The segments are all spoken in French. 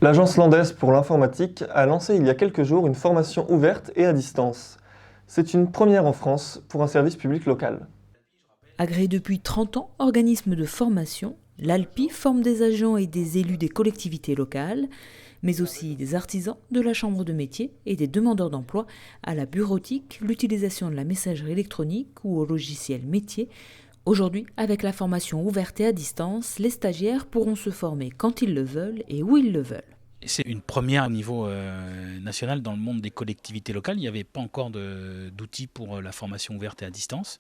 L'agence landaise pour l'informatique a lancé il y a quelques jours une formation ouverte et à distance. C'est une première en France pour un service public local. Agréé depuis 30 ans, organisme de formation, l'ALPI forme des agents et des élus des collectivités locales, mais aussi des artisans de la chambre de métier et des demandeurs d'emploi à la bureautique, l'utilisation de la messagerie électronique ou au logiciel métier. Aujourd'hui, avec la formation ouverte et à distance, les stagiaires pourront se former quand ils le veulent et où ils le veulent. C'est une première au niveau national dans le monde des collectivités locales. Il n'y avait pas encore d'outils pour la formation ouverte et à distance.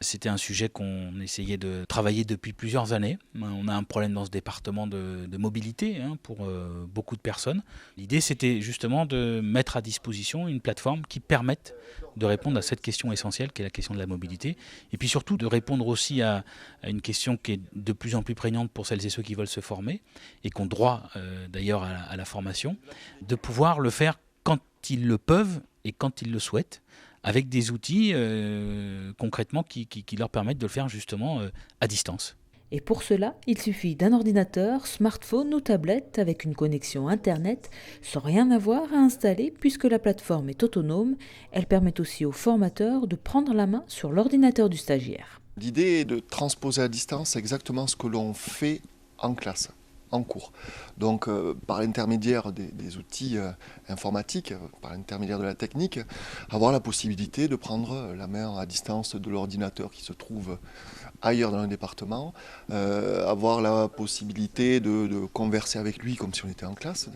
C'était un sujet qu'on essayait de travailler depuis plusieurs années. On a un problème dans ce département de mobilité pour beaucoup de personnes. L'idée, c'était justement de mettre à disposition une plateforme qui permette de répondre à cette question essentielle qui est la question de la mobilité. Et puis surtout de répondre aussi à une question qui est de plus en plus prégnante pour celles et ceux qui veulent se former et qui ont droit d'ailleurs à la formation, de pouvoir le faire quand ils le peuvent et quand ils le souhaitent, avec des outils concrètement qui leur permettent de le faire justement à distance. Et pour cela, il suffit d'un ordinateur, smartphone ou tablette avec une connexion Internet sans rien avoir à installer puisque la plateforme est autonome. Elle permet aussi aux formateurs de prendre la main sur l'ordinateur du stagiaire. L'idée est de transposer à distance exactement ce que l'on fait en classe, en cours. Donc par l'intermédiaire des outils informatiques, par l'intermédiaire de la technique, avoir la possibilité de prendre la main à distance de l'ordinateur qui se trouve ailleurs dans le département, avoir la possibilité de converser avec lui comme si on était en classe.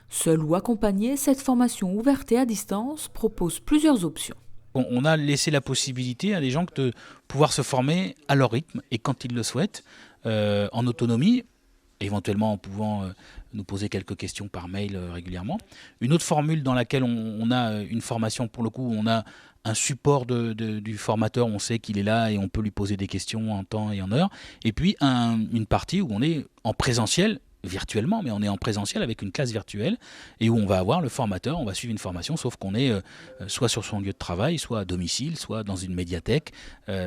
Seul ou accompagné, cette formation ouverte et à distance propose plusieurs options. On a laissé la possibilité à des gens de pouvoir se former à leur rythme et quand ils le souhaitent, en autonomie, éventuellement en pouvant nous poser quelques questions par mail régulièrement. Une autre formule dans laquelle on a une formation, pour le coup, on a un support du formateur, on sait qu'il est là et on peut lui poser des questions en temps et en heure. Et puis une partie où on est en présentiel, virtuellement, mais on est en présentiel avec une classe virtuelle et où on va avoir le formateur, on va suivre une formation, sauf qu'on est soit sur son lieu de travail, soit à domicile, soit dans une médiathèque,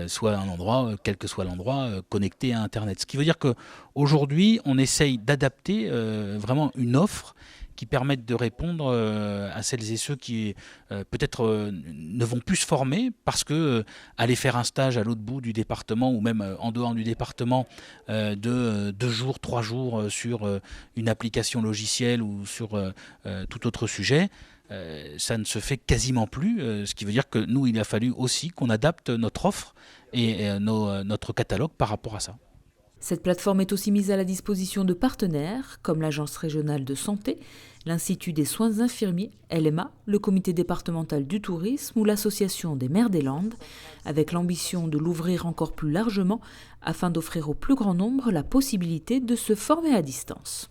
soit à un endroit, quel que soit l'endroit, connecté à Internet. Ce qui veut dire qu'aujourd'hui, on essaye d'adapter vraiment une offre qui permettent de répondre à celles et ceux qui peut-être ne vont plus se former parce que aller faire un stage à l'autre bout du département ou même en dehors du département de 2 jours, 3 jours sur une application logicielle ou sur tout autre sujet, ça ne se fait quasiment plus, ce qui veut dire que nous, il a fallu aussi qu'on adapte notre offre et notre catalogue par rapport à ça. Cette plateforme est aussi mise à la disposition de partenaires comme l'Agence régionale de santé, l'Institut des soins infirmiers, LMA, le Comité départemental du tourisme ou l'Association des maires des Landes, avec l'ambition de l'ouvrir encore plus largement afin d'offrir au plus grand nombre la possibilité de se former à distance.